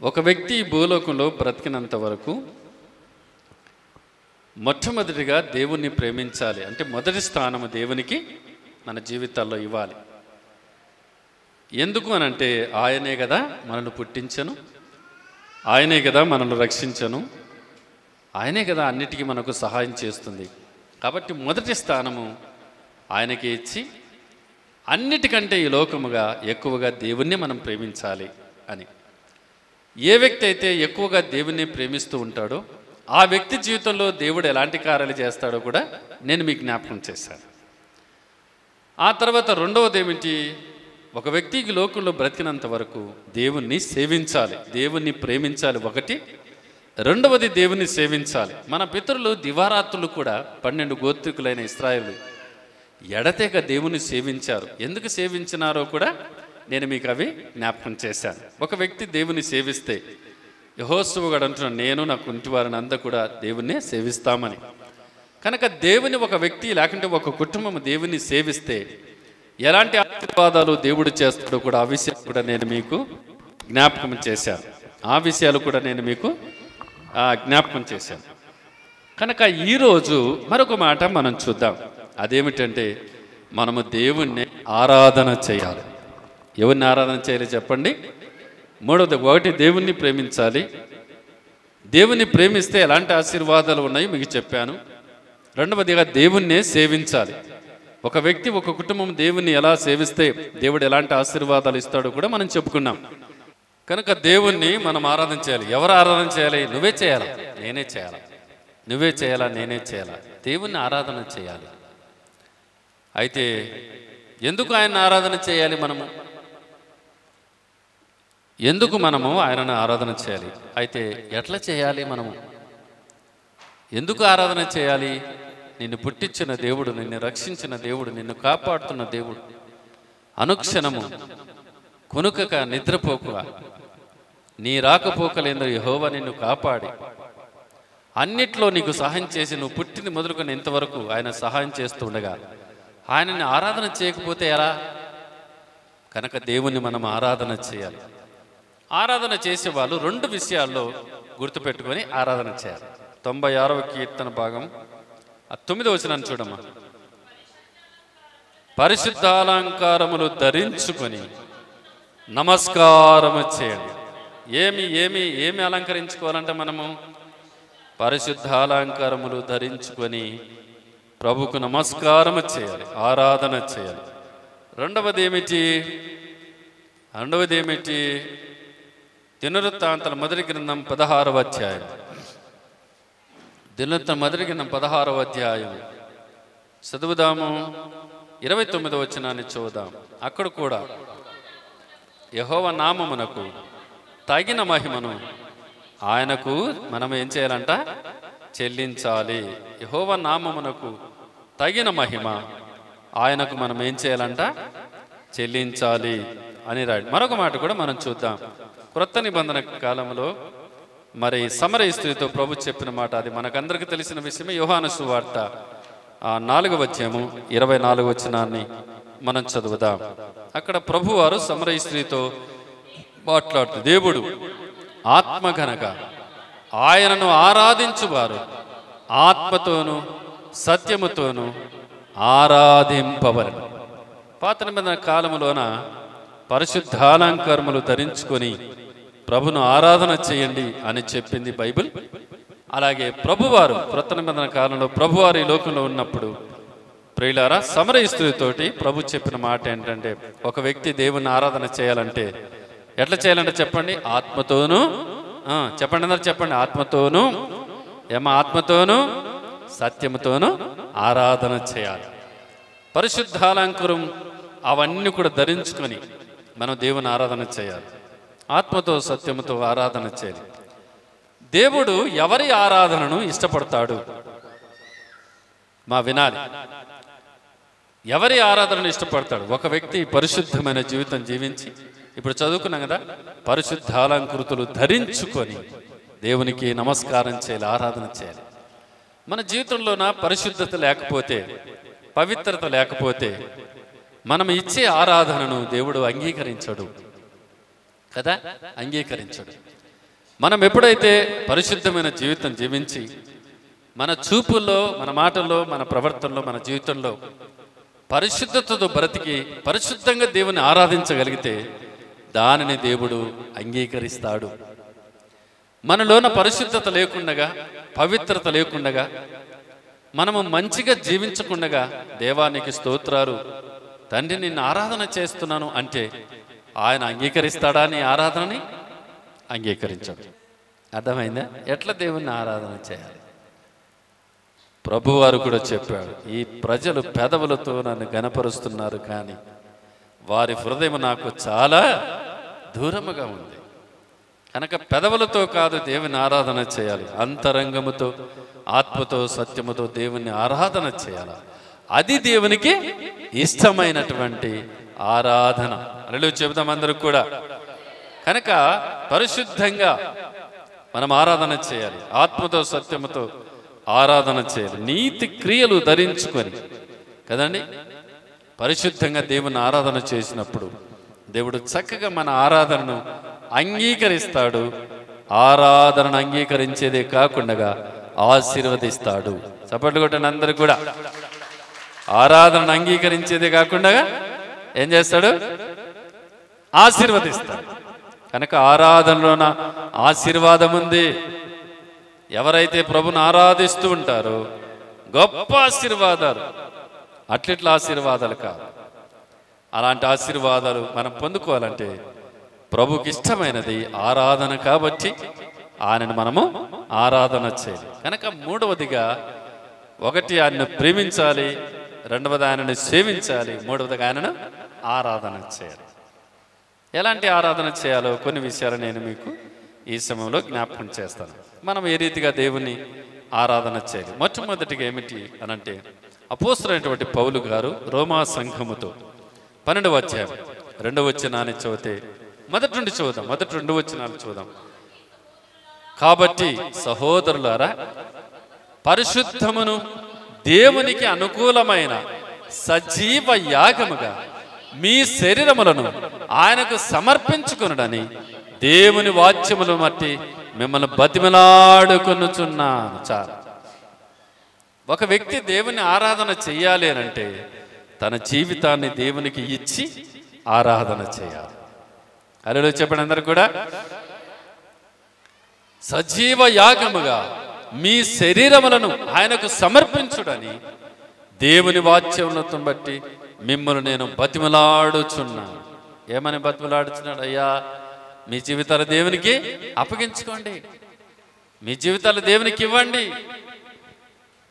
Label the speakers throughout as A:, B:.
A: ఒక వ్యక్తి భూలోకంలో బ్రతికినంత వరకు మొట్టమొదటిగా దేవుణ్ణి ప్రేమించాలి. అంటే మొదటి స్థానము దేవునికి మన జీవితాల్లో ఇవ్వాలి. ఎందుకు అనంటే ఆయనే కదా మనల్ని పుట్టించను, ఆయనే కదా మనల్ని రక్షించను, ఆయనే కదా అన్నిటికీ మనకు సహాయం చేస్తుంది. కాబట్టి మొదటి స్థానము ఆయనకి ఇచ్చి అన్నిటికంటే ఈ లోకముగా ఎక్కువగా దేవుణ్ణి మనం ప్రేమించాలి అని. ఏ వ్యక్తి అయితే ఎక్కువగా దేవుణ్ణి ప్రేమిస్తూ ఉంటాడో ఆ వ్యక్తి జీవితంలో దేవుడు ఎలాంటి కార్యాలు చేస్తాడో కూడా నేను మీకు జ్ఞాపకం చేశాను. ఆ తర్వాత రెండవది ఏమిటి? ఒక వ్యక్తికి లోకంలో బ్రతికినంత వరకు దేవుణ్ణి సేవించాలి, దేవుణ్ణి ప్రేమించాలి ఒకటి. రెండవది దేవుణ్ణి సేవించాలి. మన పితరులు దివారాత్రులు కూడా 12 గోత్రికులైన ఇశ్రాయేలు ఎడతెగ దేవుని సేవించారు. ఎందుకు సేవించినారో కూడా నేను మీకు అవి జ్ఞాపకం చేశాను. ఒక వ్యక్తి దేవుని సేవిస్తే యెహోషువ గారు అంటున్నాడు, నేను నాకు ఇంటి వారిని అంతా కూడా దేవుణ్ణి సేవిస్తామని. కనుక దేవుని ఒక వ్యక్తి లేకుంటే ఒక కుటుంబం దేవుని సేవిస్తే ఎలాంటి ఆశీర్వాదాలు దేవుడు చేస్తాడో కూడా ఆ విషయాలు కూడా నేను మీకు జ్ఞాపకం చేశాను. ఆ విషయాలు కూడా నేను మీకు జ్ఞాపకం చేశాను. కనుక ఈరోజు మరొక మాట మనం చూద్దాం. అదేమిటంటే మనము దేవుణ్ణి ఆరాధన చేయాలి. ఎవరిని ఆరాధన చేయాలి చెప్పండి? మూడవది, ఒకటి దేవుణ్ణి ప్రేమించాలి. దేవుణ్ణి ప్రేమిస్తే ఎలాంటి ఆశీర్వాదాలు ఉన్నాయో మీకు చెప్పాను. రెండవదిగా దేవుణ్ణే సేవించాలి. ఒక వ్యక్తి ఒక కుటుంబం దేవుణ్ణి ఎలా సేవిస్తే దేవుడు ఎలాంటి ఆశీర్వాదాలు ఇస్తాడో కూడా మనం చెప్పుకున్నాం. కనుక దేవుణ్ణి మనం ఆరాధన చేయాలి. ఎవరు ఆరాధన చేయాలి? నువ్వే చేయాలా, నేనే చేయాలా? నువ్వే చేయాలా, నేనే చేయాలా? దేవుణ్ణి ఆరాధన చేయాలి. అయితే ఎందుకు ఆయన ఆరాధన చేయాలి? ఎందుకు మనము ఆయనను ఆరాధన చేయాలి? అయితే ఎట్లా చేయాలి? మనము ఎందుకు ఆరాధన చేయాలి? నిన్ను పుట్టించిన దేవుడు, నిన్ను రక్షించిన దేవుడు, నిన్ను కాపాడుతున్న దేవుడు, అనుక్షణము కొనుకక నిద్రపోక నీ రాకపోకలేందో యెహోవా నిన్ను కాపాడి అన్నిట్లో నీకు సహాయం చేసి నువ్వు పుట్టింది మొదలుకొని ఇంతవరకు ఆయన సహాయం చేస్తుండగా ఆయనని ఆరాధన చేయకపోతే ఎలా? కనుక దేవుణ్ణి మనం ఆరాధన చేయాలి. ఆరాధన చేసే వాళ్ళు 2 విషయాల్లో గుర్తుపెట్టుకొని ఆరాధన చేయాలి. 96వ కీర్తన భాగం 9వ వచనాన్ని చూడమ్మా. పరిశుద్ధాలంకారములు ధరించుకొని నమస్కారము చేయండి. ఏమి అలంకరించుకోవాలంటే మనము పరిశుద్ధాలంకారములు ధరించుకొని ప్రభుకు నమస్కారము చేయాలి, ఆరాధన చేయాలి. రెండవది ఏమిటి? దినవృత్తాంతాల మొదటి గ్రంథం 16వ అధ్యాయం. దినవృత్తాంతం మొదటి గ్రంథం 16వ అధ్యాయం చదువుదాము. 29వ వచనాన్ని చూద్దాం. అక్కడ కూడా యెహోవా నామమునకు తగిన మహిమను ఆయనకు మనం ఏం చేయాలంట? చెల్లించాలి. యెహోవా నామమునకు తగిన మహిమ ఆయనకు మనం ఏం చేయాలంట? చెల్లించాలి అని రాడు. మరొక మాట కూడా మనం చూద్దాం. క్రొత్త నిబంధన కాలంలో మరి సమరయ స్త్రీతో ప్రభు చెప్పిన మాట, అది మనకందరికీ తెలిసిన విషయమే. యోహాను సువార్త 4వ అధ్యాయము 24వ వచనాన్ని మనం చదువుదాం. అక్కడ ప్రభువారు సమరయ స్త్రీతో మాట్లాడుతూ, దేవుడు ఆత్మ గనక ఆయనను ఆరాధించువారు ఆత్మతోనూ సత్యముతోనూ ఆరాధింపవలెను. పాత నిబంధన కాలములోన పరిశుద్ధాలంకారములు ధరించుకొని ప్రభును ఆరాధన చేయండి అని చెప్పింది బైబిల్. అలాగే ప్రభువారు క్రొత్త నిబంధన కాలంలో ప్రభువారు ఈ లోకంలో ఉన్నప్పుడు ప్రియులారా సమరయ స్త్రీతోటి ప్రభు చెప్పిన మాట ఏంటంటే, ఒక వ్యక్తి దేవుని ఆరాధన చేయాలంటే ఎట్లా చేయాలంటే చెప్పండి? ఆత్మతోనూ, చెప్పండి అందరు చెప్పండి, ఆత్మతోనూ సత్యముతోనూ ఆరాధన చేయాలి. పరిశుద్ధాలంకారం అవన్నీ కూడా ధరించుకొని మనం దేవుని ఆరాధన చేయాలి. ఆత్మతో సత్యముతో ఆరాధన చేయాలి. దేవుడు ఎవరి ఆరాధనను ఇష్టపడతాడు? వినాలి. ఎవరి ఆరాధనను ఇష్టపడతాడు? ఒక వ్యక్తి పరిశుద్ధమైన జీవితం జీవించి, ఇప్పుడు చదువుకున్నాం కదా, పరిశుద్ధాలంకృతులు ధరించుకొని దేవునికి నమస్కారం చేయాలి, ఆరాధన చేయాలి. మన జీవితంలోన పరిశుద్ధత లేకపోతే, పవిత్రత లేకపోతే మనం ఇచ్చే ఆరాధనను దేవుడు అంగీకరించడు కదా, అంగీకరించడు. మనం ఎప్పుడైతే పరిశుద్ధమైన జీవితం జీవించి మన చూపుల్లో, మన మాటల్లో, మన ప్రవర్తనలో, మన జీవితంలో పరిశుద్ధతతో బ్రతికి పరిశుద్ధంగా దేవుని ఆరాధించగలిగితే దానిని దేవుడు అంగీకరిస్తాడు. మనలోన పరిశుద్ధత లేకుండగా, పవిత్రత లేకుండగా, మనము మంచిగా జీవించకుండగా దేవానికి స్తోత్రాలు తండ్రి నిన్ను ఆరాధన చేస్తున్నాను అంటే ఆయన అంగీకరిస్తాడా నీ ఆరాధనని? అంగీకరించాడు. అర్థమైందా? ఎట్లా దేవుణ్ణి ఆరాధన చేయాలి? ప్రభువారు కూడా చెప్పాడు, ఈ ప్రజలు పెదవులతో నన్ను గణపరుస్తున్నారు కానీ వారి హృదయం నాకు చాలా దూరముగా ఉంది. కనుక పెదవులతో కాదు దేవుని ఆరాధన చేయాలి, అంతరంగముతో, ఆత్మతో, సత్యముతో దేవుని ఆరాధన చేయాలి. అది దేవునికి ఇష్టమైనటువంటి ఆరాధన. అలా చెబుతాం అందరూ కూడా. కనుక పరిశుద్ధంగా మనం ఆరాధన చేయాలి, ఆత్మతో సత్యముతో ఆరాధన చేయాలి, నీతి క్రియలు ధరించుకొని కదండి. పరిశుద్ధంగా దేవుని ఆరాధన చేసినప్పుడు దేవుడు చక్కగా మన ఆరాధనను అంగీకరిస్తాడు. ఆరాధనను అంగీకరించేదే కాకుండా ఆశీర్వదిస్తాడు. చప్పట్లు కొట్టండి అందరూ కూడా. ఆరాధనను అంగీకరించేదే కాకుండా ఏం చేస్తాడు? ఆశీర్వదిస్తాడు. కనుక ఆరాధనలోన ఆశీర్వాదం ఉంది. ఎవరైతే ప్రభుని ఆరాధిస్తూ ఉంటారో గొప్ప ఆశీర్వాదాలు, అట్లిట్ల ఆశీర్వాదాలు కాదు. అలాంటి ఆశీర్వాదాలు మనం పొందుకోవాలంటే ప్రభుకి ఇష్టమైనది ఆరాధన కాబట్టి ఆయనను మనము ఆరాధన చేయాలి. కనుక మూడవదిగా, ఒకటి ఆయనను ప్రేమించాలి, రెండవది ఆయనను సేవించాలి, మూడవదిగా ఆయనను ఆరాధన చేయాలి. ఎలాంటి ఆరాధన చేయాలో కొన్ని విషయాలు నేను మీకు ఈ సమయంలో జ్ఞాపకం చేస్తాను. మనం ఏ రీతిగా దేవుని ఆరాధన చేయాలి? మొట్టమొదటిగా ఏమిటి అనంటే, అపోస్తలుడైనటువంటి పౌలు గారు రోమా సంఘముతో 12వ అధ్యాయం 2వ వచనాన్ని చదివితే, మొదటి నుండి చూద్దాం, మొదటి 2 వచనాలు చూద్దాం. కాబట్టి సహోదరులారా, పరిశుద్ధమును దేవునికి అనుకూలమైన సజీవ యాగముగా మీ శరీరములను ఆయనకు సమర్పించుకొనుడని దేవుని వాక్యములు బట్టి మిమ్మల్ని బతిమలాడుకొనుచున్నాను. చాలు. ఒక వ్యక్తి దేవుని ఆరాధన చెయ్యాలి అనంటే తన జీవితాన్ని దేవునికి ఇచ్చి ఆరాధన చేయాలి. హల్లెలూయా చెప్పండి అందరూ కూడా. సజీవ యాగముగా మీ శరీరములను ఆయనకు సమర్పించుడని దేవుని వాక్యములను బట్టి మిమ్మల్ని నేను బతిమలాడుచున్నాను. ఏమని బతిమలాడుచున్నాడు? అయ్యా, మీ జీవితాలు దేవునికి అప్పగించుకోండి, మీ జీవితాలు దేవునికి ఇవ్వండి,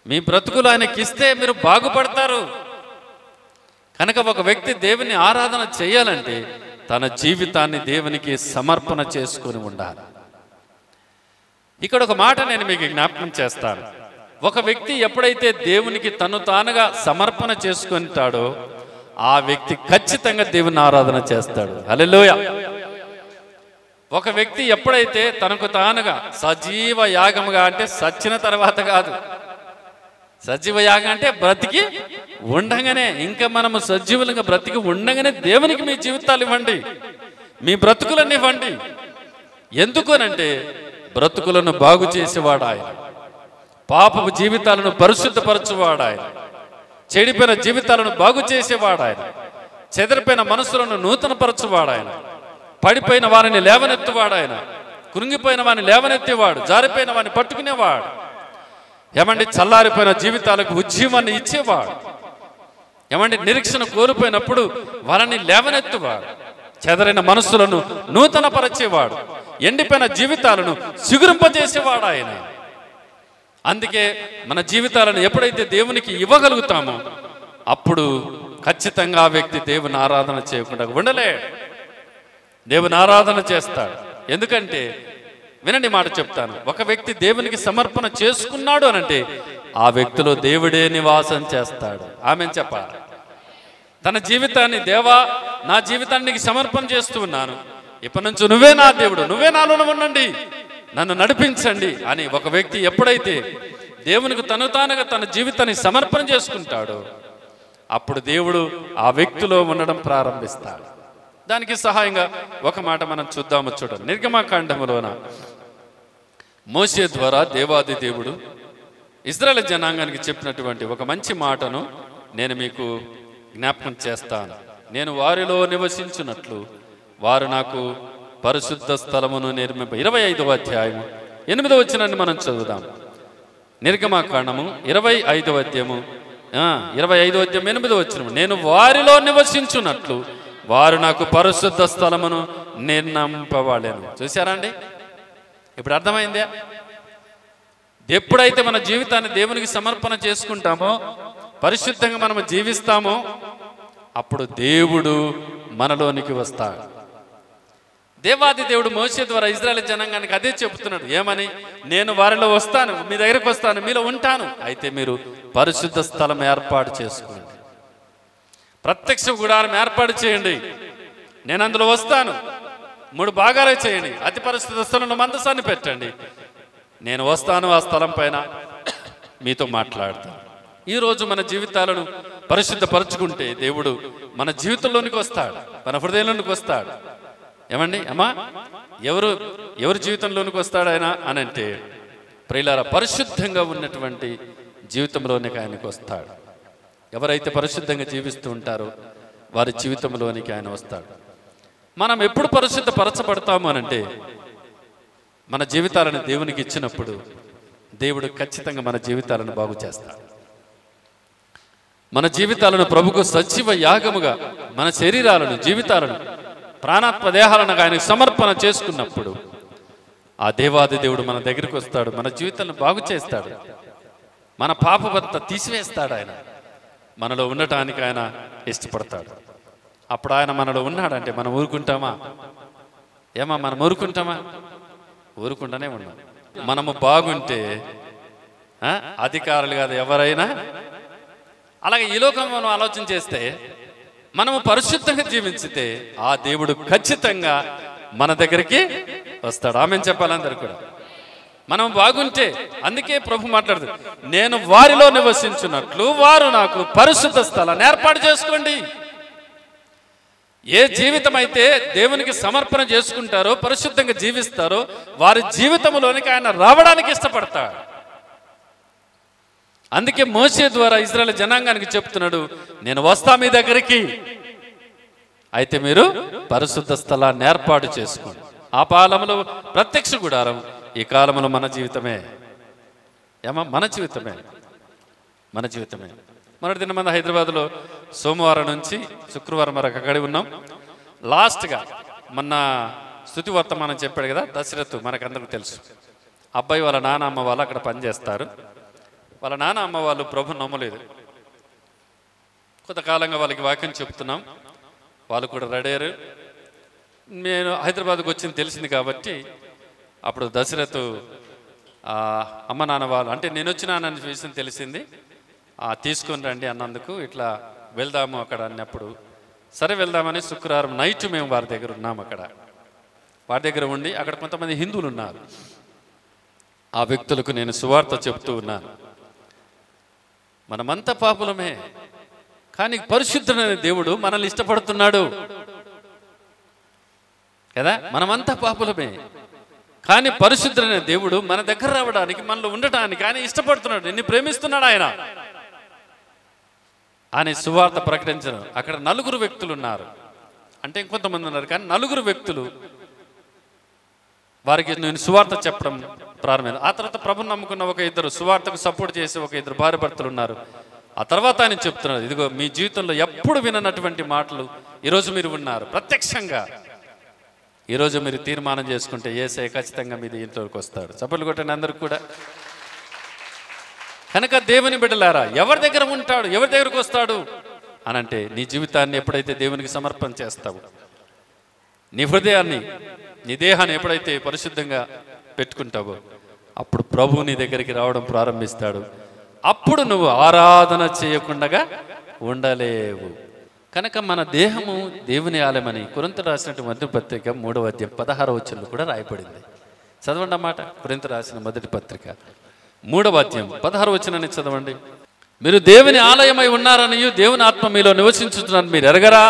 A: మీ బ్రతుకులు ఆయనకి ఇస్తే మీరు బాగుపడతారు. కనుక ఒక వ్యక్తి దేవుని ఆరాధన చేయాలంటే తన జీవితాన్ని దేవునికి సమర్పణ చేసుకొని ఉండాలి. ఇక్కడ ఒక మాట నేను మీకు జ్ఞాపకం చేస్తాను. ఒక వ్యక్తి ఎప్పుడైతే దేవునికి తను తానుగా సమర్పణ చేసుకుంటాడో ఆ వ్యక్తి ఖచ్చితంగా దేవుని ఆరాధన చేస్తాడు. హల్లెలూయా. ఒక వ్యక్తి ఎప్పుడైతే తనకు తానుగా సజీవ యాగముగా, అంటే సచ్చిన తర్వాత కాదు, సజీవ యాగం అంటే బ్రతికి ఉండగానే, ఇంకా మనము సజీవులుగా బ్రతికి ఉండగానే దేవునికి మీ జీవితాలు ఇవ్వండి, మీ బ్రతుకులన్నీ ఇవ్వండి. ఎందుకునంటే బ్రతుకులను బాగు చేసేవాడు ఆయన, పాపపు జీవితాలను పరిశుద్ధపరచువాడు ఆయన, చెడిపోయిన జీవితాలను బాగు చేసేవాడు ఆయన, చెదిరిపోయిన మనసులను నూతనపరచువాడు ఆయన, పడిపోయిన వారిని లేవనెత్తువాడు ఆయన, కృంగిపోయిన వారిని లేవనెత్తేవాడు, జారిపోయిన వారిని పట్టుకునేవాడు, ఏమండి చల్లారిపోయిన జీవితాలకు ఉజ్జీవాన్ని ఇచ్చేవాడు, ఏమండి నిరీక్షణ కోల్పోయినప్పుడు వారిని లేవనెత్తువాడు, చెదరైన మనస్సులను నూతనపరచేవాడు, ఎండిపోయిన జీవితాలను సిగురింపజేసేవాడు ఆయన. అందుకే మన జీవితాలను ఎప్పుడైతే దేవునికి ఇవ్వగలుగుతామో అప్పుడు ఖచ్చితంగా ఆ వ్యక్తి దేవుని ఆరాధన చేయకుండా ఉండలేడు, దేవుని ఆరాధన చేస్తాడు. ఎందుకంటే వినండి మాట చెప్తాను, ఒక వ్యక్తి దేవునికి సమర్పణ చేసుకున్నాడు అనంటే ఆ వ్యక్తిలో దేవుడే నివాసం చేస్తాడు. ఆమెను చెప్పాలి. తన జీవితాన్ని, దేవా నా జీవితాన్ని నీకు సమర్పణ చేస్తూ ఉన్నాను, ఇప్పటి నుంచి నువ్వే నా దేవుడు, నువ్వే నాలో ఉండండి, నన్ను నడిపించండి అని ఒక వ్యక్తి ఎప్పుడైతే దేవునికి తను తానుగా తన జీవితాన్ని సమర్పణ చేసుకుంటాడో అప్పుడు దేవుడు ఆ వ్యక్తిలో ఉండడం ప్రారంభిస్తాడు. దానికి సహాయంగా ఒక మాట మనం చూద్దాము. చూడండి, నిర్గమకాండములోన మోషే ద్వారా దేవాది దేవుడు ఇశ్రాయేలు జనాంగానికి చెప్పినటువంటి ఒక మంచి మాటను నేను మీకు జ్ఞాపకం చేస్తాను. నేను వారిలో నివసించున్నట్లు వారు నాకు పరిశుద్ధ స్థలమును నిర్మింప. 25వ అధ్యాయము 8వ వచనాన్ని మనం చదువుదాం. నిర్గమాకాండము 25వ అధ్యాయము 8వ వచనము. నేను వారిలో నివసించున్నట్లు వారు నాకు పరిశుద్ధ స్థలమును నిర్ణయింపవాలేను. చూసారా అండి? ఇప్పుడు అర్థమైందే? ఎప్పుడైతే మన జీవితాన్ని దేవునికి సమర్పణ చేసుకుంటామో, పరిశుద్ధంగా మనం జీవిస్తామో, అప్పుడు దేవుడు మనలోనికి వస్తాడు. దేవాది దేవుడు మోషే ద్వారా ఇశ్రాయేలు జనాంగానికి అదే చెబుతున్నాడు. ఏమని? నేను వారిలో వస్తాను, మీ దగ్గరకు వస్తాను, మీలో ఉంటాను. అయితే మీరు పరిశుద్ధ స్థలం ఏర్పాటు చేసుకోండి, ప్రత్యక్ష గుడారం ఏర్పాటు చేయండి, నేను అందులో వస్తాను. 3 భాగాలే చేయండి. అతి పరిశుద్ధ స్థలంలో మందసాన్ని పెట్టండి, నేను వస్తాను, ఆ స్థలం పైన మీతో మాట్లాడతాను. ఈరోజు మన జీవితాలను పరిశుద్ధపరచుకుంటే దేవుడు మన జీవితంలోనికి వస్తాడు, మన హృదయంలోనికి వస్తాడు. ఏమండి అమ్మా, ఎవరు జీవితంలోనికి వస్తాడు ఆయన అని అంటే, ప్రియులారా, పరిశుద్ధంగా ఉన్నటువంటి జీవితంలోనికి ఆయనకు వస్తాడు. ఎవరైతే పరిశుద్ధంగా జీవిస్తూ ఉంటారో వారి జీవితంలోనికి ఆయన వస్తాడు. మనం ఎప్పుడు పరిశుద్ధపరచబడతాము అనంటే, మన జీవితాలను దేవునికి ఇచ్చినప్పుడు దేవుడు ఖచ్చితంగా మన జీవితాలను బాగు చేస్తాడు. మన జీవితాలను ప్రభుకు సజీవ యాగముగా, మన శరీరాలను, జీవితాలను, ప్రాణాత్మ దేహాలను ఆయనకు సమర్పణ చేసుకున్నప్పుడు ఆ దేవాది దేవుడు మన దగ్గరికి వస్తాడు, మన జీవితాలను బాగు చేస్తాడు, మన పాపమంతా తీసివేస్తాడు. ఆయన మనలో ఉండటానికి ఆయన ఇష్టపడతాడు. అప్పుడు ఆయన మనలో ఉన్నాడంటే మనం ఊరుకుంటామా? మనం ఊరుకుంటామా? ఊరుకుంటానే ఉన్నాం. మనము బాగుంటే అధికారులు కాదు ఎవరైనా. అలాగే ఈ లోకంలో మనం ఆలోచన చేస్తే, మనము పరిశుద్ధంగా జీవించితే ఆ దేవుడు ఖచ్చితంగా మన దగ్గరికి వస్తాడు. ఆమెను చెప్పాలందరూ కూడా. మనం బాగుంటే, అందుకే ప్రభు మాట్లాడుతుంది, నేను వారిలో నివసించున్నట్లు వారు నాకు పరిశుద్ధ స్థలాన్ని ఏర్పాటు చేసుకోండి. ఏ జీవితం అయితే దేవునికి సమర్పణ చేసుకుంటారో, పరిశుద్ధంగా జీవిస్తారో, వారి జీవితంలోనికి ఆయన రావడానికి ఇష్టపడతాడు. అందుకే మోషే ద్వారా ఇశ్రాయేలు జనాంగానికి చెప్తున్నాడు, నేను వస్తా మీ దగ్గరికి, అయితే మీరు పరిశుద్ధ స్థలాన్ని ఏర్పాటు చేసుకోండి. ఆ కాలంలో ప్రత్యక్ష గుడారం, ఈ కాలంలో మన జీవితమే. మన జీవితమే, మన జీవితమే. మొన్నటి దిన మన హైదరాబాద్లో సోమవారం నుంచి శుక్రవారం వరకు అక్కడే ఉన్నాం. లాస్ట్గా మొన్న స్తుతి వర్తమానం చెప్పాడు కదా దశరథ్, మనకందరికీ తెలుసు. అబ్బాయి వాళ్ళ నాన్న అమ్మ వాళ్ళు అక్కడ పనిచేస్తారు. వాళ్ళ నాన్న అమ్మ వాళ్ళు ప్రభుని నమ్మలేదు. కొంతకాలంగా వాళ్ళకి వాక్యం చెప్తున్నాం, వాళ్ళు కూడా రెడీ అయ్యారు. నేను హైదరాబాద్కి వచ్చింది తెలిసింది కాబట్టి అప్పుడు దశరథ్ అమ్మ నాన్న వాళ్ళు, అంటే నేను వచ్చినానని విషయం తెలిసింది, తీసుకొని రండి అన్నందుకు, ఇట్లా వెళ్దాము అక్కడ అన్నప్పుడు సరే వెళ్దామని శుక్రవారం నైట్ మేము వారి దగ్గర ఉన్నాము. అక్కడ వారి దగ్గర ఉండి అక్కడ కొంతమంది హిందువులు ఉన్నారు. ఆ వ్యక్తులకు నేను సువార్త చెప్తూ ఉన్నాను. మనమంతా పాపులమే, కానీ పరిశుద్ధుడైన దేవుడు మనల్ని ఇష్టపడుతున్నాడు కదా. మనమంతా పాపులమే, కానీ పరిశుద్ధుడైన దేవుడు మన దగ్గర రావడానికి, మనలో ఉండటానికి ఆయన ఇష్టపడుతున్నాడు, నిన్ను ప్రేమిస్తున్నాడు ఆయన అని సువార్త ప్రకటించను. అక్కడ 4 వ్యక్తులు ఉన్నారు, అంటే ఇంకొంతమంది ఉన్నారు, కానీ 4 వ్యక్తులు వారికి నేను సువార్త చెప్పడం ప్రారంభమైంది. ఆ తర్వాత ప్రభుని నమ్ముకున్న ఒక 2 సువార్తకు సపోర్ట్ చేసి ఒక 2 భార్య భర్తలు ఉన్నారు. ఆ తర్వాత ఆయన చెప్తున్నారు, ఇదిగో మీ జీవితంలో ఎప్పుడు విననటువంటి మాటలు ఈరోజు మీరు ఉన్నారు. ప్రత్యక్షంగా ఈరోజు మీరు తీర్మానం చేసుకుంటే యేసయ్య ఖచ్చితంగా మీ ఇంట్లోకి వస్తాడు. చప్పట్లు కొట్టండి అందరికి కూడా. కనుక దేవుని బిడ్డలారా, ఎవరి దగ్గర ఉంటాడు, ఎవరి దగ్గరకు వస్తాడు అనంటే, నీ జీవితాన్ని ఎప్పుడైతే దేవునికి సమర్పణ చేస్తావు, నీ హృదయాన్ని, నీ దేహాన్ని ఎప్పుడైతే పరిశుద్ధంగా పెట్టుకుంటావో, అప్పుడు ప్రభు నీ దగ్గరికి రావడం ప్రారంభిస్తాడు. అప్పుడు నువ్వు ఆరాధన చేయకుండా ఉండలేవు. కనుక మన దేహము దేవుని ఆలయమని కొరింథీయులకు రాసినటువంటి మొదటి పత్రిక 3వ అధ్యాయం 16వ వచనంలో కూడా రాయబడింది. చదవండి అన్నమాట. కొరింథీయులకు రాసిన మొదటి పత్రిక 3వ అధ్యాయం 16వ వచనాన్ని చదవండి. మీరు దేవుని ఆలయమై ఉన్నారని, దేవుని ఆత్మ మీలో నివసించుతున్నారని మీరు ఎరగరా?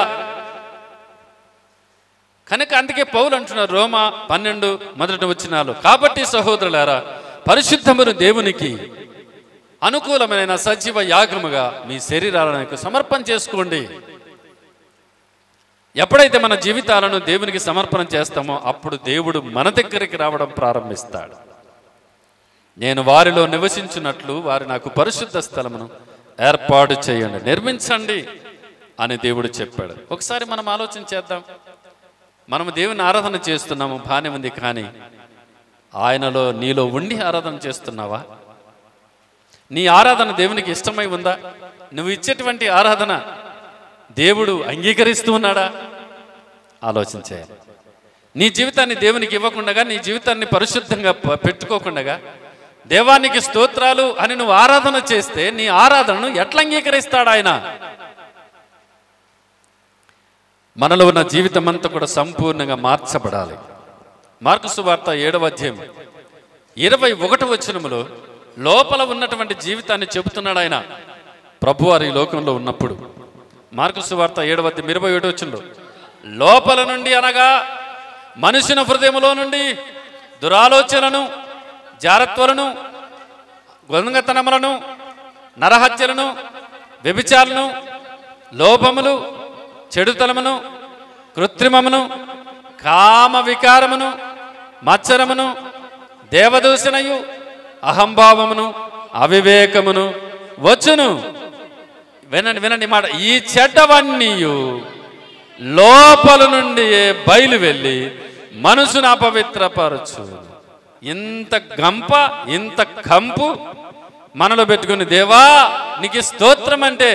A: కనుక అందుకే పౌలు అంటున్నారు రోమా 12 మొదటి వచనాలు, కాబట్టి సహోదరులారా పరిశుద్ధమును దేవునికి అనుకూలమైన సజీవ యాగముగా మీ శరీరాలను సమర్పణ చేసుకోండి. ఎప్పుడైతే మన జీవితాలను దేవునికి సమర్పణ చేస్తామో అప్పుడు దేవుడు మన దగ్గరికి రావడం ప్రారంభిస్తాడు. నేను వారిలో నివసించినట్లు వారు నాకు పరిశుద్ధ స్థలమును ఏర్పాటు చేయండి, నిర్మించండి అని దేవుడు చెప్పాడు. ఒకసారి మనం ఆలోచన చేద్దాం. మనము దేవుని ఆరాధన చేస్తున్నాము, బాగానే ఉంది, కానీ ఆయనలో నీలో ఉండి ఆరాధన చేస్తున్నావా? నీ ఆరాధన దేవునికి ఇష్టమై ఉందా? నువ్వు ఇచ్చేటువంటి ఆరాధన దేవుడు అంగీకరిస్తూ ఉన్నాడా? ఆలోచన చేయాలి. నీ జీవితాన్ని దేవునికి ఇవ్వకుండా, నీ జీవితాన్ని పరిశుద్ధంగా పెట్టుకోకుండా దేవానికి స్తోత్రాలు అని నువ్వు ఆరాధన చేస్తే నీ ఆరాధనను ఎట్లా అంగీకరిస్తాడు ఆయన? మనలో ఉన్న జీవితం అంతా కూడా సంపూర్ణంగా మార్చబడాలి. మార్కు సువార్త 7వ అధ్యాయం 21వ వచనములో లోపల ఉన్నటువంటి జీవితాన్ని చెబుతున్నాడు ఆయన. ప్రభువారు ఈ లోకంలో ఉన్నప్పుడు మార్కు సువార్త 7వ అధ్యాయం 21వ వచనంలో లోపల నుండి అనగా మనుషుని హృదయములో నుండి దురాలోచనలను, జారత్వలను, గొంగతనములను, నరహత్యలను, వ్యభిచారలను, లోభములు, చెడుతనమును, కృత్రిమమును, కామ వికారమును, మత్సరమును, దేవదూషణయు, అహంభావమును, అవివేకమును వచ్చును. వినండి వినండి మాట, ఈ చెడ్డవన్నీయు లోపల నుండి బయలు వెళ్ళి మనసును అపవిత్రపరచు. ఇంత గంప, ఇంత కంపు మనలో పెట్టుకుని దేవా నీకు స్తోత్రం అంటే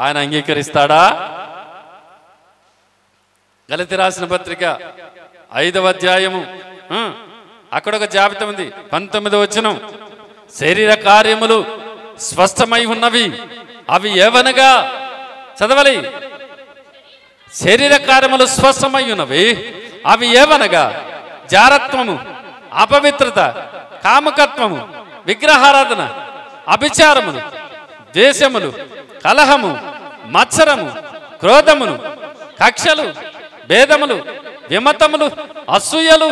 A: ఆయన అంగీకరిస్తాడా? గలతీ రాసిన పత్రిక 5వ అధ్యాయము అక్కడ ఒక జాబితా ఉంది. 19వ వచనం, శరీర కార్యములు స్పష్టమై ఉన్నవి, అవి ఏవనగా, చదవాలి, శరీర కార్యములు స్పష్టమై ఉన్నవి, అవి ఏవనగా జారత్వము, అపవిత్రత, కామకత్వము, విగ్రహారాధన, అభిచారములు, ద్వేషములు, కలహము, మత్సరము, క్రోధములు, కక్షలు, భేదములు, విమతములు, అసూయలు,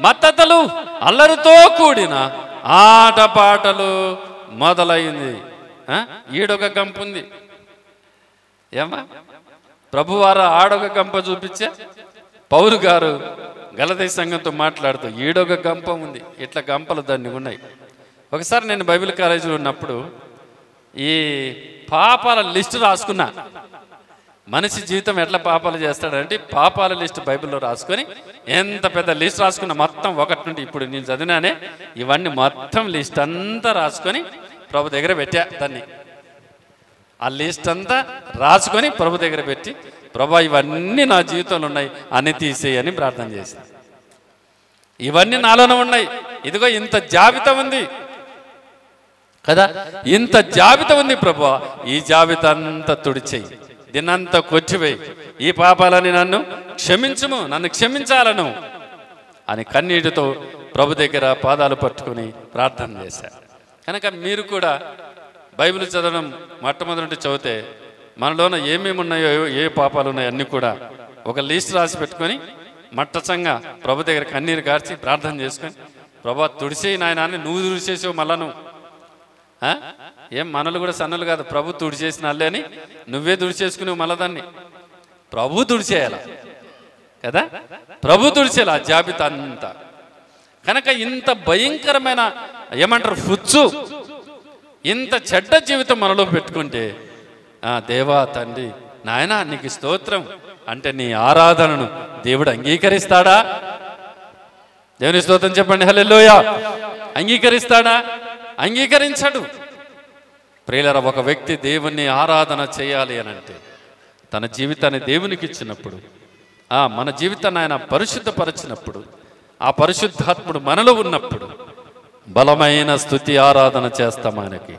A: మత్తతలు, అల్లరితో కూడిన ఆటపాటలు మొదలైంది. ఈడొక గంపు ఉంది. ఏమా ప్రభువారు ఆడొక గంప చూపించే పౌరు గారు గలతీ సంఘంతో మాట్లాడుతూ ఈడొక గంప ఉంది. ఇట్లా గంపలు దాన్ని ఉన్నాయి. ఒకసారి నేను బైబిల్ కాలేజీలో ఉన్నప్పుడు ఈ పాపాల లిస్టు రాసుకున్నా. మనిషి జీవితం ఎట్లా పాపాలు చేస్తాడంటే పాపాల లిస్టు బైబిల్లో రాసుకొని ఎంత పెద్ద లిస్ట్ రాసుకున్నా, మొత్తం 1 నుండి ఇప్పుడు నేను చదివినానే ఇవన్నీ మొత్తం లిస్ట్ అంతా రాసుకొని ప్రభు దగ్గర పెట్టా. దాన్ని ఆ లిస్ట్ అంతా రాసుకొని ప్రభు దగ్గర పెట్టి, ప్రభా ఇవన్నీ నా జీవితంలో ఉన్నాయి, అన్ని తీసేయని ప్రార్థన చేశాను. ఇవన్నీ నాలోనే ఉన్నాయి, ఇదిగో ఇంత జాబితా ఉంది కదా, ఇంత జాబితా ఉంది ప్రభువా, ఈ జాబితా అంతా తుడిచేయి, దీన్నంతా కొట్టివేయి, ఈ పాపాలని నన్ను క్షమించుము, నన్ను క్షమించాలను అని కన్నీటితో ప్రభు దగ్గర పాదాలు పట్టుకుని ప్రార్థన చేశారు. కనుక మీరు కూడా బైబిల్ చదవడం మొట్టమొదటి చదివితే మనలోన ఏమేమి ఉన్నాయో, ఏ పాపాలు ఉన్నాయో అన్నీ కూడా ఒక లిస్ట్ రాసి పెట్టుకొని మట్టచంగా ప్రభు దగ్గర కన్నీరు కార్చి ప్రార్థన చేసుకొని, ప్రభా తుడిసేయి నాయన అని నువ్వు తుడిచేసావు, మళ్ళా నువ్వు ఏం మనలు కూడా సన్నలు కాదు, ప్రభు తుడిచేసిన అల్లే అని నువ్వే తుడిచేసుకుని మళ్ళా దాన్ని ప్రభు తుడిచేయాల కదా, ప్రభు తుడిచేయాలి ఆ జాబితా అంతా. కనుక ఇంత భయంకరమైన ఏమంటారు ఫుచ్చు, ఇంత చెడ్డ జీవితం మనలో పెట్టుకుంటే దేవా తండ్రి నాయన నీకు స్తోత్రం అంటే నీ ఆరాధనను దేవుడు అంగీకరిస్తాడా? దేవుని స్తోత్రం చెప్పండి, హల్లెలూయా. అంగీకరిస్తాడా? అంగీకరించడు. ప్రియులారా, ఒక వ్యక్తి దేవుణ్ణి ఆరాధన చేయాలి అని అంటే తన జీవితాన్ని దేవునికి ఇచ్చినప్పుడు, మన జీవితాన్ని ఆయన పరిశుద్ధపరిచినప్పుడు, ఆ పరిశుద్ధాత్ముడు మనలో ఉన్నప్పుడు బలమైన స్తుతి ఆరాధన చేస్తాం. ఆయనకి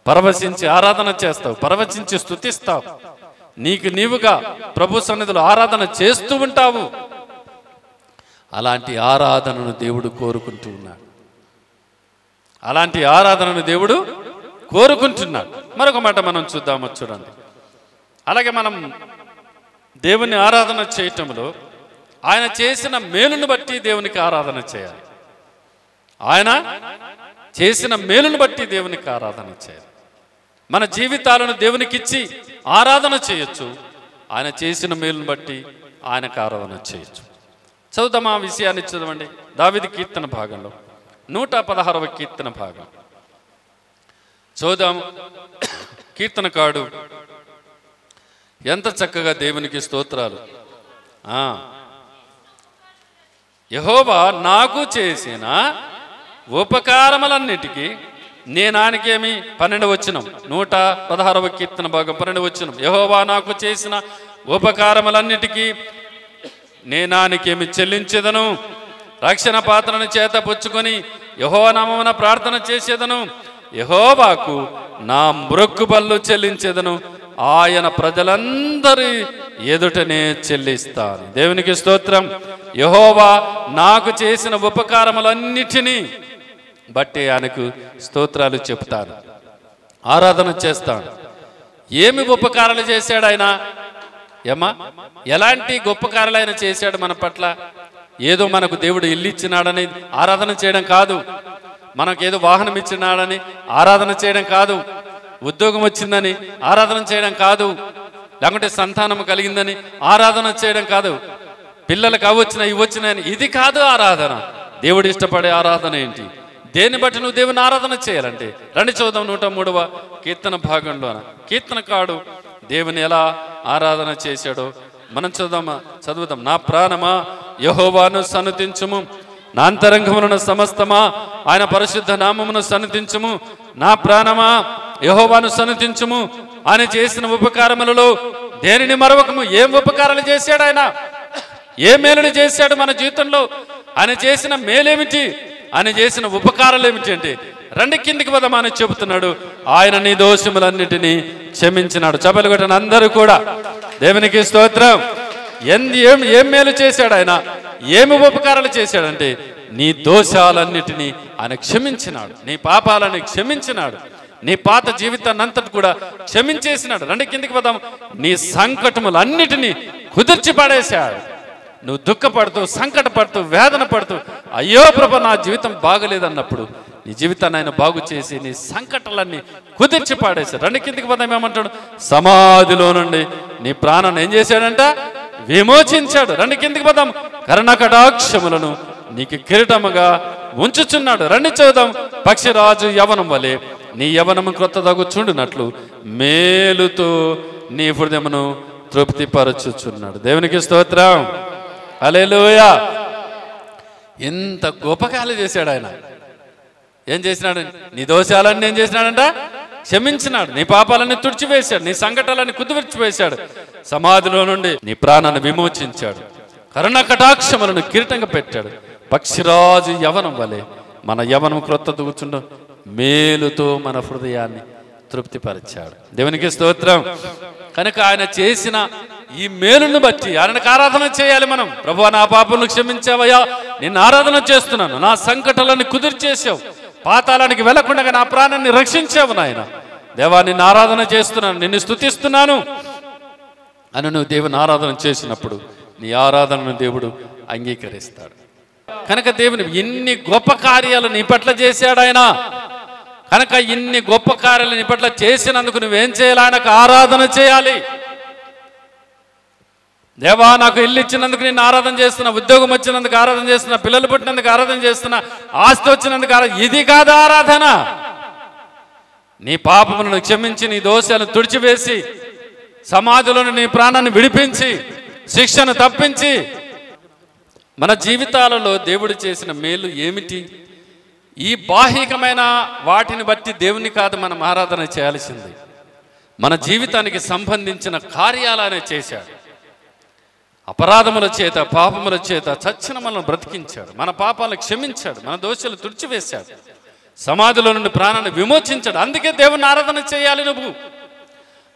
A: పరవశించి ఆరాధన చేస్తావు, పరవశించి స్తుతిస్తావు, నీకు నీవుగా ప్రభు సన్నిధిలో ఆరాధన చేస్తూ ఉంటావు. అలాంటి ఆరాధనను దేవుడు కోరుకుంటూ ఉన్నాడు. అలాంటి ఆరాధనను దేవుడు కోరుకుంటున్నాడు. మరొక మాట మనం చూద్దాము, చూడండి. అలాగే మనం దేవుని ఆరాధన చేయటంలో ఆయన చేసిన మేలును బట్టి దేవునికి ఆరాధన చేయాలి. ఆయన చేసిన మేలును బట్టి దేవునికి ఆరాధన చేయాలి. మన జీవితాలను దేవునికి ఇచ్చి ఆరాధన చేయొచ్చు. ఆయన చేసిన మేలును బట్టి ఆయనకు ఆరాధన చేయొచ్చు. చదువుతాం ఆ విషయాన్ని. చదవండి దావీదు కీర్తన భాగంలో 116వ కీర్తన భాగం చూద్దాము. కీర్తనకాడు ఎంత చక్కగా దేవునికి స్తోత్రాలు. యెహోవా నాకు చేసిన ఉపకారములన్నిటికీ నేనానికేమి 12 వచనం 116వ కీర్తన భాగం 12 వచనం. యెహోవా నాకు చేసిన ఉపకారములన్నిటికీ నేనానికేమి చెల్లించెదను. రక్షణ పాత్రను చేత పుచ్చుకొని యెహోవా నామమున ప్రార్థన చేసేదను. యెహోవాకు నా మ్రొక్కుబళ్ళు చెల్లించెదను. ఆయన ప్రజలందరి ఎదుటనే చెల్లిస్తాను. దేవునికి స్తోత్రం. యెహోవా నాకు చేసిన ఉపకారములన్నిటినీ బట్టి ఆయనకు స్తోత్రాలు చెప్తాను, ఆరాధన చేస్తాను. ఏమి ఉపకారాలు చేశాడు ఆయన? ఎలాంటి గొప్ప కార్యాలు ఆయన చేశాడు మన పట్ల? ఏదో మనకు దేవుడు ఇల్లు ఇచ్చినాడని ఆరాధన చేయడం కాదు, మనకేదో వాహనం ఇచ్చినాడని ఆరాధన చేయడం కాదు, ఉద్యోగం వచ్చిందని ఆరాధన చేయడం కాదు, లేకుంటే సంతానం కలిగిందని ఆరాధన చేయడం కాదు, పిల్లలకు అవి వచ్చినాయి ఇవి వచ్చినాయని ఇది కాదు ఆరాధన. దేవుడు ఇష్టపడే ఆరాధన ఏంటి? దేన్ని బట్టి నువ్వు దేవుని ఆరాధన చేయాలంటే రండి చూద్దాం 103వ కీర్తన భాగంలోన కీర్తనకాడు దేవుని ఎలా ఆరాధన చేశాడో మనం చదువుదాం. నా ప్రాణమా యెహోవాను సన్నుతించుము, నా అంతరంగములను సమస్తమా ఆయన పరిశుద్ధ నామమును సన్నుతించుము. నా ప్రాణమా యెహోవాను సన్నుతించుము, ఆయన చేసిన ఉపకారములలో దేనిని మరవకము. ఏం ఉపకారాలు చేశాడు ఆయన? ఏ మేలుని చేశాడు మన జీవితంలో? ఆయన చేసిన మేలేమిటి? ఆయన చేసిన ఉపకారాలు ఏమిటి అంటే రండి కిందికి పదమని చెబుతున్నాడు. ఆయన నీ దోషములన్నిటినీ క్షమించినాడు. చపలు కొట్టిన అందరూ కూడా దేవునికి స్తోత్రం. ఏం మేలు చేశాడు ఆయన? ఏమి ఉపకారాలు చేశాడంటే నీ దోషాలన్నిటినీ ఆయన క్షమించినాడు, నీ పాపాలని క్షమించినాడు, నీ పాత జీవితాన్ని అంతటి కూడా క్షమించేసినాడు. రండి కిందికి పదాం. నీ సంకటములన్నిటినీ కుదిర్చి పడేశాడు. నువ్వు దుఃఖపడుతూ సంకటపడుతూ వేదన పడుతూ అయ్యో ప్రభు నా జీవితం బాగలేదన్నప్పుడు నీ జీవితాన్ని ఆయన బాగు చేసి నీ సంకటాలన్నీ కుదిర్చి పాడేశాడు. రండి కిందికి పదాం. ఏమంటాడు? సమాధిలో నుండి నీ ప్రాణాన్ని ఏం చేశాడంట? విమోచించాడు. రండి కిందికి పదాం. కరుణకటాక్షములను నీకు కిరీటముగా ఉంచుచున్నాడు. రండి చూద్దాం. పక్షిరాజు యవనం వలె నీ యవనము క్రొత్త తగుచుండునట్లు మేలుతో నీ హృదయమును తృప్తిపరచుచున్నాడు. దేవునికి స్తోత్రం. హల్లెలూయా. ఎంత గొప్ప కార్యాలు చేశాడు ఆయన. ఏం చేసినాడు? నీ దోషాలన్నీ ఏం చేసినాడంట? క్షమించినాడు. నీ పాపాలన్నీ తుడిచివేశాడు, నీ సంకటాలన్నీ కుదిర్చివేశాడు. సమాధిలో నుండి నీ ప్రాణాన్ని విమోచించాడు. కరుణ కటాక్షములను కిరీటంగా పెట్టాడు. పక్షిరాజు యవనం వలె మన యవనం క్రొత్త దూచుండ మేలుతో మన హృదయాన్ని తృప్తిపరిచాడు. దేవునికి స్తోత్రం. కనుక ఆయన చేసిన ఈ మేలును బట్టి ఆయనకు ఆరాధన చేయాలి మనం. ప్రభువా నా పాపములను క్షమించావయ్యా, నిన్ను ఆరాధన చేస్తున్నాను, నా సంకటాలను కుదిర్చేసావు, పాతాళానికి వెళ్లకుండా నా ప్రాణాన్ని రక్షించావు నాయన. దేవా నిన్ను ఆరాధన చేస్తున్నాను, నిన్ను స్తుతిస్తున్నాను అని నువ్వు దేవుని ఆరాధన చేసినప్పుడు నీ ఆరాధనను దేవుడు అంగీకరిస్తాడు. కనుక దేవుని ఇన్ని గొప్ప కార్యాలు నీ పట్ల చేశాడు ఆయన. కనుక ఇన్ని గొప్ప కార్యాలు నీ పట్ల చేసినందుకు నువ్వేం చేయాలి? ఆయనకు ఆరాధన చేయాలి. దేవా నాకు ఇల్లు ఇచ్చినందుకు నేను ఆరాధన చేస్తున్నా, ఉద్యోగం వచ్చినందుకు ఆరాధన చేస్తున్నా, పిల్లలు పుట్టినందుకు ఆరాధన చేస్తున్నా, ఆస్తి వచ్చినందుకు ఆరాధన. ఇది కాదు ఆరాధన. నీ పాపములను క్షమించి నీ దోషాలను తుడిచివేసి సమాధిలోని నీ ప్రాణాన్ని విడిపించి శిక్షను తప్పించి మన జీవితాలలో దేవుడు చేసిన మేలు ఏమిటి? ఈ బాహ్యకమైన వాటిని బట్టి దేవుని కాదు మనం ఆరాధన చేయాల్సింది. మన జీవితానికి సంబంధించిన కార్యాలనే చేశాడు. అపరాధముల చేత పాపముల చేత చచ్చిన మనల్ని బ్రతికించాడు, మన పాపాలను క్షమించాడు, మన దోషాలు తుడిచివేశాడు, సమాధిలో నుండి ప్రాణాన్ని విమోచించాడు. అందుకే దేవుని ఆరాధన చేయాలి నువ్వు,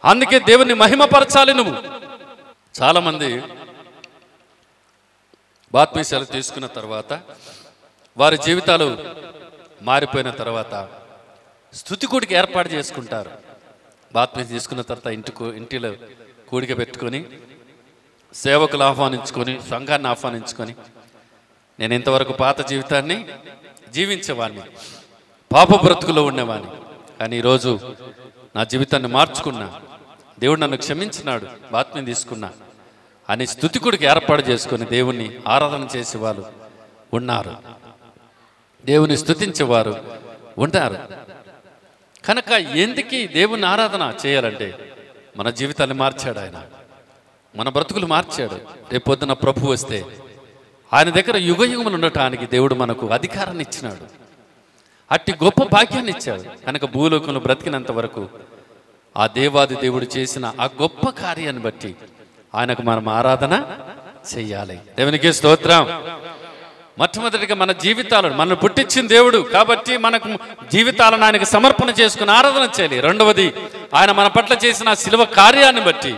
A: అందుకే దేవుని మహిమపరచాలి నువ్వు. చాలామంది బాప్తీసాలు తీసుకున్న తర్వాత వారి జీవితాలు మారిపోయిన తర్వాత స్తుతి కూడిక ఏర్పాటు చేసుకుంటారు. బాప్తీసం తీసుకున్న తర్వాత ఇంటిలో కూడిక పెట్టుకొని సేవకులు ఆహ్వానించుకొని, సంఘాన్ని ఆహ్వానించుకొని, నేను ఇంతవరకు పాత జీవితాన్ని జీవించేవాడిని, పాప బ్రతుకులో ఉండేవాడిని, కానీ ఈరోజు నా జీవితాన్ని మార్చుకున్నా, దేవుడు నన్ను క్షమించినాడు, బాత్మీని తీసుకున్నా అని స్తుతికుడికి ఏర్పాటు చేసుకొని దేవుణ్ణి ఆరాధన చేసేవాళ్ళు ఉన్నారు, దేవుని స్తుతించేవారు ఉంటారు. కనుక ఎందుకు దేవుని ఆరాధన చేయాలంటే మన జీవితాన్ని మార్చాడు ఆయన, మన బ్రతుకులు మార్చాడు. రేపు పొద్దున ప్రభు వస్తే ఆయన దగ్గర యుగయుగములు ఉండటానికి దేవుడు మనకు అధికారాన్ని ఇచ్చినాడు, అట్టి గొప్ప భాగ్యాన్ని ఇచ్చాడు. కనుక భూలోకంలో బ్రతికినంత వరకు ఆ దేవాది దేవుడు చేసిన ఆ గొప్ప కార్యాన్ని బట్టి ఆయనకు మనం ఆరాధన చెయ్యాలి. దేవునికి స్తోత్రం. మొట్టమొదటిగా మన జీవితాలను, మనల్ని పుట్టించిన దేవుడు కాబట్టి మనకు జీవితాలను ఆయనకు సమర్పణ చేసుకుని ఆరాధన చేయాలి. రెండవది, ఆయన మన పట్ల చేసిన శిలువ కార్యాన్ని బట్టి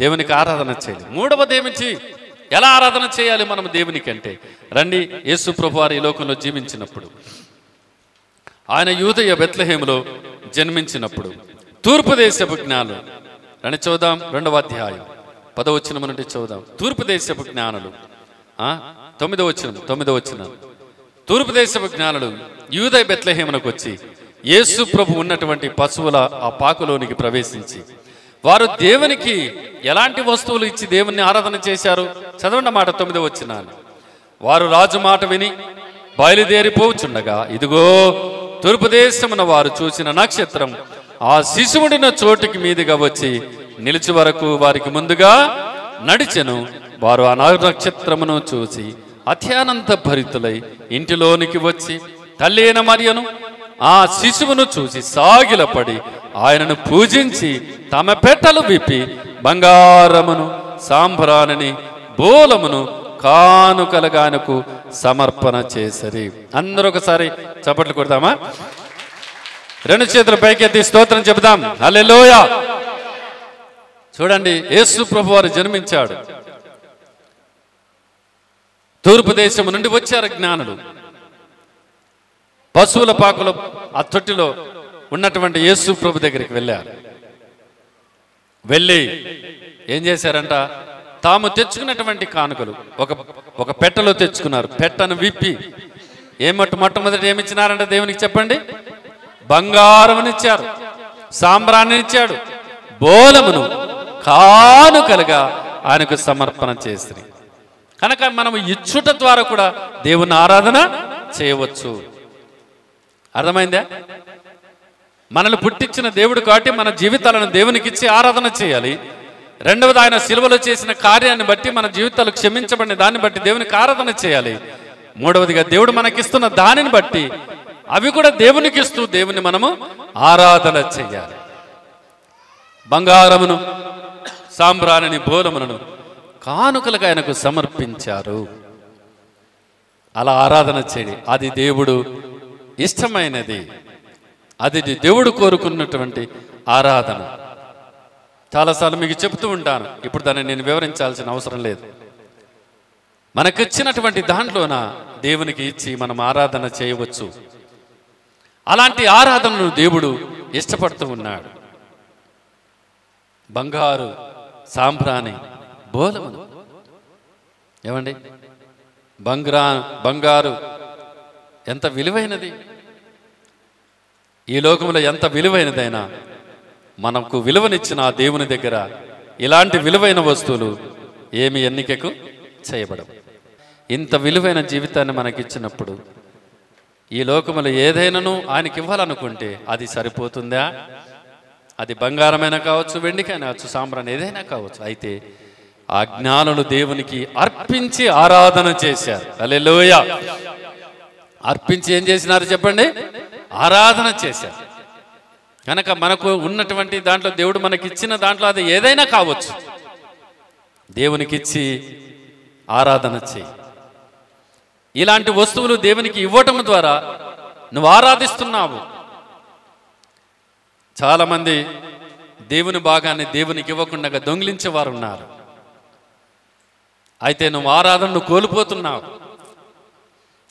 A: దేవునికి ఆరాధన చేయాలి. మూడవది ఏమిటి, ఎలా ఆరాధన చేయాలి మనం దేవునికి అంటే, రండి, యేసు ప్రభువారు ఈ లోకంలో జీవించినప్పుడు, ఆయన యూదయ బెత్లెహేములో జన్మించినప్పుడు తూర్పు దేశపు జ్ఞానులు, రండి చూద్దాం, 2వ అధ్యాయం 10వ వచనం నుండి చూద్దాం. తూర్పు దేశపు జ్ఞానులు, 9వ వచనం, తూర్పు దేశపు జ్ఞానులు యూదయ బెత్లెహేమునకు వచ్చి యేసు ప్రభు ఉన్నటువంటి పశువుల ఆ పాకులోనికి ప్రవేశించి వారు దేవునికి ఎలాంటి వస్తువులు ఇచ్చి దేవుని ఆరాధన చేశారు? చదవండి మాట 9వ వచనాన్ని. వారు రాజు మాట విని బయలుదేరిపోచుండగా ఇదిగో తూర్పు దేశమున వారు చూసిన నక్షత్రం ఆ శిశువుడిన చోటుకి మీదుగా వచ్చి నిలిచి వరకు వారికి ముందుగా నడిచెను. వారు ఆ నక్షత్రమును చూసి అత్యానంద భరితులై ఇంటిలోనికి వచ్చి తల్లి అయిన మరియను ఆ శిశువును చూసి సాగిలపడి ఆయనను పూజించి తమ పెట్టెలు విప్పి బంగారమును, సాంబ్రాణిని, బోలమును కానుకలుగా ఆయనకు సమర్పణ చేసరి. అందరూ ఒకసారి చప్పట్లు కొడదామా? 2 చేతులు పైకెత్తి స్తోత్రం చెబుదాం. హల్లెలూయా. చూడండి, యేసు ప్రభు వారు జన్మించాడు. తూర్పు దేశం నుండి వచ్చారు జ్ఞానులు. పశువుల పాకుల ఆ తొట్టిలో ఉన్నటువంటి యేసు ప్రభు దగ్గరికి వెళ్ళారు. వెళ్ళి ఏం చేశారంట, తాము తెచ్చుకున్నటువంటి కానుకలు ఒక పెట్టెలో తెచ్చుకున్నారు. పెట్టెను విప్పి మొట్టమొదటి ఏమిచ్చినారంట దేవునికి చెప్పండి? బంగారమునిచ్చారు, సాంబ్రాణినిచ్చాడు, బోలమును కానుకలుగా ఆయనకు సమర్పణ చేసి. కనుక మనము ఇచ్చుట ద్వారా కూడా దేవుని ఆరాధన చేయవచ్చు. అర్థమైందా? మనల్ని పుట్టించిన దేవుడు కాబట్టి మన జీవితాలను దేవునికి ఇచ్చి ఆరాధన చేయాలి. రెండవది, ఆయన సిలువలో చేసిన కార్యాన్ని బట్టి మన జీవితాలు క్షమించబడిన దాన్ని బట్టి దేవునికి ఆరాధన చేయాలి. మూడవదిగా, దేవుడు మనకిస్తున్న దానిని బట్టి అవి కూడా దేవునికి ఇస్తూ దేవుని మనము ఆరాధన చేయాలి. బంగారమును, సాంబ్రాణిని, బోలములను కానుకలుగా ఆయనకు సమర్పించారు. అలా ఆరాధన చేయాలి. అది దేవుడు ఇష్టమైనది, అది దేవుడు కోరుకున్నటువంటి ఆరాధన. చాలాసార్లు మీకు చెబుతూ ఉంటాను, ఇప్పుడు దాన్ని నేను వివరించాల్సిన అవసరం లేదు. మనకిచ్చినటువంటి దాంట్లోన దేవునికి ఇచ్చి మనం ఆరాధన చేయవచ్చు. అలాంటి ఆరాధనను దేవుడు ఇష్టపడుతూ ఉన్నాడు. బంగారు, సాంబ్రాణి, బోలమును. ఏమండి, బంగారు ఎంత విలువైనది! ఈ లోకంలో ఎంత విలువైనదైనా మనకు విలువనిచ్చిన ఆ దేవుని దగ్గర ఇలాంటి విలువైన వస్తువులు ఏమి ఎన్నికకు చేయబడవు. ఇంత విలువైన జీవితాన్ని మనకిచ్చినప్పుడు ఈ లోకములో ఏదైనాను ఆయనకి ఇవ్వాలనుకుంటే అది సరిపోతుందా? అది బంగారమైనా కావచ్చు, వెండికైనా కావచ్చు, సాంబ్రాణి ఏదైనా కావచ్చు. అయితే ఆ జ్ఞానులు దేవునికి అర్పించి ఆరాధన చేశారు. హల్లెలూయా. అర్పించి ఏం చేసినారు చెప్పండి? ఆరాధన చేశారు. కనుక మనకు ఉన్నటువంటి దాంట్లో, దేవుడు మనకిచ్చిన దాంట్లో అది ఏదైనా కావచ్చు, దేవునికిచ్చి ఆరాధన చేయి. ఇలాంటి వస్తువులు దేవునికి ఇవ్వటం ద్వారా నువ్వు ఆరాధిస్తున్నావు. చాలామంది దేవుని భాగాన్ని దేవునికి ఇవ్వకుండా దొంగిలించేవారు ఉన్నారు. అయితే నువ్వు ఆరాధనను కోల్పోతున్నావు.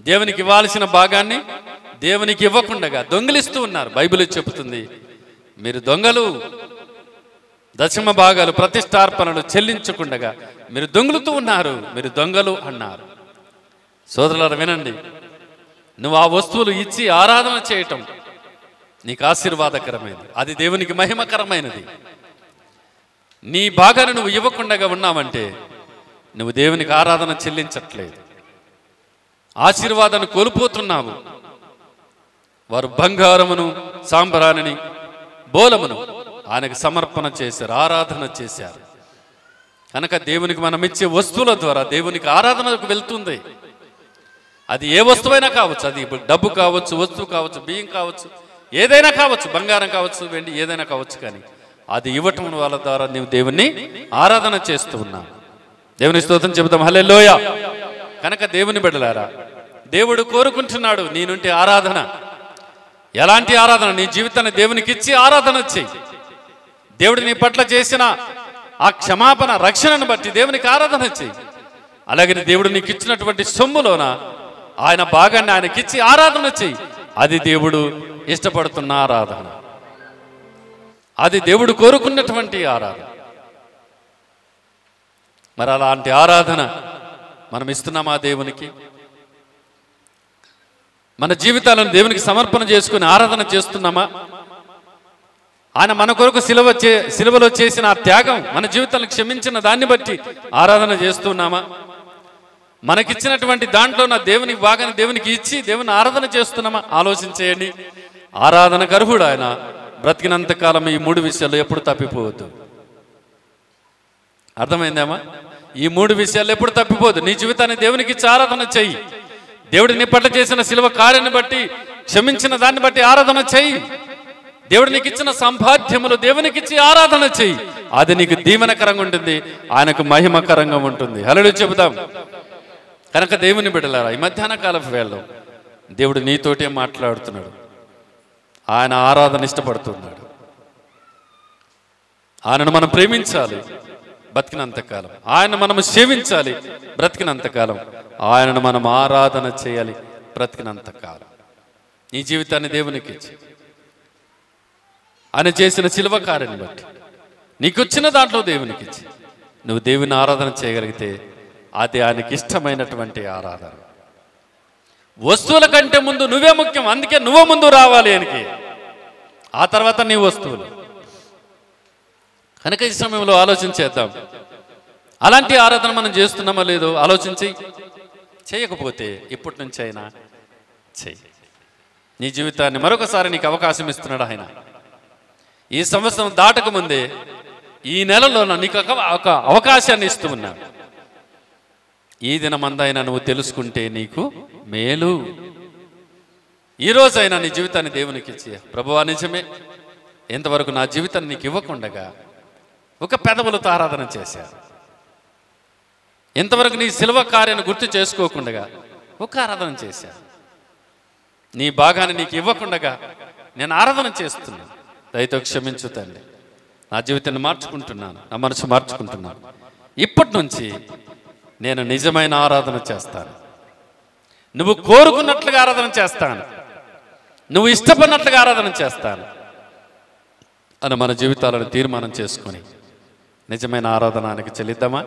A: దేవునికి ఇవ్వాల్సిన భాగాన్ని దేవునికి ఇవ్వకుండా దొంగిలిస్తూ ఉన్నారు. బైబిల్ చెబుతుంది, మీరు దొంగలు, దశమ భాగాలు ప్రతిష్టార్పణలు చెల్లించకుండగా మీరు దొంగలుతూ ఉన్నారు, మీరు దొంగలు అన్నారు. సోదరులారా వినండి, నువ్వు ఆ వస్తువులు ఇచ్చి ఆరాధన చేయటం నీకు ఆశీర్వాదకరమైనది, అది దేవునికి మహిమకరమైనది. నీ భాగాన్ని నువ్వు ఇవ్వకుండా ఉన్నావంటే నువ్వు దేవునికి ఆరాధన చెల్లించట్లేదు, ఆశీర్వాదాన్ని కోల్పోతున్నావు. వారు బంగారమును సాంబ్రాణిని బోలమును ఆయనకు సమర్పణ చేశారు, ఆరాధన చేశారు. కనుక దేవునికి మనం ఇచ్చే వస్తువుల ద్వారా దేవునికి ఆరాధనకు వెళ్తుంది. అది ఏ వస్తువైనా కావచ్చు, అది డబ్బు కావచ్చు, వస్తువు కావచ్చు, బియ్యం కావచ్చు, ఏదైనా కావచ్చు, బంగారం కావచ్చు, వెండి ఏదైనా కావచ్చు. కానీ అది ఇవ్వటం వాళ్ళ ద్వారా నీవు దేవుణ్ణి ఆరాధన చేస్తూ ఉన్నావు. దేవుని స్తోత్రం చెబుతాం, హల్లెలూయా. కనుక దేవుని బిడ్డలారా, దేవుడు కోరుకుంటున్నాడు నీ నుండి ఆరాధన. ఎలాంటి ఆరాధన? నీ జీవితాన్ని దేవునికి ఇచ్చి ఆరాధన చెయ్యి. దేవుడు నీ పట్ల చేసిన ఆ క్షమాపణ, రక్షణను బట్టి దేవునికి ఆరాధన చెయ్యి. అలాగే దేవుడు నీకు ఇచ్చినటువంటి సొమ్ములోన ఆయన భాగాన్ని ఆయనకిచ్చి ఆరాధన చెయ్యి. అది దేవుడు ఇష్టపడుతున్న ఆరాధన, అది దేవుడు కోరుకున్నటువంటి ఆరాధన. మరి అలాంటి ఆరాధన మనం ఇస్తున్నామా దేవునికి? మన జీవితాలను దేవునికి సమర్పణ చేసుకుని ఆరాధన చేస్తున్నామా? ఆయన మన కొరకు సిలువలో చేసిన ఆ త్యాగం, మన జీవితాలను క్షమించిన దాన్ని బట్టి ఆరాధన చేస్తున్నామా? మనకిచ్చినటువంటి దాంట్లో నా దేవునికి భాగాన్ని దేవునికి ఇచ్చి దేవుని ఆరాధన చేస్తున్నామా? ఆలోచించేయండి. ఆరాధనకు అర్హుడు ఆయన. బ్రతికినంత కాలం ఈ 3 విషయాలు ఎప్పుడు తప్పిపోవద్దు. అర్థమైందేమా? ఈ 3 విషయాలు ఎప్పుడు తప్పిపోదు. నీ జీవితాన్ని దేవునికి ఇచ్చి ఆరాధన చెయ్యి. దేవుడి నీ పట్ల చేసిన సిలువ కార్యాన్ని బట్టి, క్షమించిన దాన్ని బట్టి ఆరాధన చెయ్యి. దేవుడు నీకు ఇచ్చిన సంపాద్యములు దేవునికి ఇచ్చి ఆరాధన చెయ్యి. అది నీకు దీవెనకరంగా ఉంటుంది, ఆయనకు మహిమకరంగా ఉంటుంది. హల్లెలూయా చెబుదాం. కనుక దేవుని బిడ్డలారా, ఈ మధ్యాహ్న కాలపు వేళలో దేవుడు నీతోటే మాట్లాడుతున్నాడు. ఆయన ఆరాధన ఇష్టపడుతున్నాడు. ఆయనను మనం ప్రేమించాలి బ్రతికినంతకాలం, ఆయన మనము సేవించాలి బ్రతికినంతకాలం, ఆయనను మనం ఆరాధన చేయాలి బ్రతికినంతకాలం. నీ జీవితాన్ని దేవునికి ఇచ్చి ఆయన చేసిన సిలువ కార్యాన్ని బట్టి నీకు వచ్చిన దాంట్లో దేవునికి ఇచ్చి నువ్వు దేవుని ఆరాధన చేయగలిగితే అది ఆయనకి ఇష్టమైనటువంటి ఆరాధన. వస్తువుల కంటే ముందు నువ్వే ముఖ్యం. అందుకే నువ్వు ముందు రావాలి ఆయనకి, ఆ తర్వాత నీ వస్తువులు. కనుక ఈ సమయంలో ఆలోచించేద్దాం, అలాంటి ఆరాధన మనం చేస్తున్నామో లేదో ఆలోచించి, చేయకపోతే ఇప్పటి నుంచి అయినా చెయ్యి. నీ జీవితాన్ని మరొకసారి నీకు అవకాశం ఇస్తున్నాడు ఆయన. ఈ సంవత్సరం దాటక ముందే ఈ నెలలో నీకు ఒక అవకాశాన్ని ఇస్తూ ఉన్నాడు. ఈ దినమందైనా నువ్వు తెలుసుకుంటే నీకు మేలు. ఈరోజైనా నీ జీవితాన్ని దేవునికి ఇచ్చి, ప్రభువా నిజమే, ఎంతవరకు నా జీవితాన్ని నీకు ఇవ్వకుండగా ఒక పెదవులతో ఆరాధన చేశాను, ఎంతవరకు నీ సిలువ కార్యాన్ని గుర్తు చేసుకోకుండా ఒక ఆరాధన చేశాను, నీ భాగాన్ని నీకు ఇవ్వకుండగా నేను ఆరాధన చేస్తున్నాను. దయతో క్షమించు తండ్రి, నా జీవితాన్ని మార్చుకుంటున్నాను, నా మనసు మార్చుకుంటున్నాను. ఇప్పటి నుంచి నేను నిజమైన ఆరాధన చేస్తాను, నువ్వు కోరుకున్నట్లుగా ఆరాధన చేస్తాను, నువ్వు ఇష్టపడినట్లుగా ఆరాధన చేస్తాను అని మన జీవితాలను తీర్మానం చేసుకొని నిజమైన ఆరాధనానికి చెల్లిద్దామా?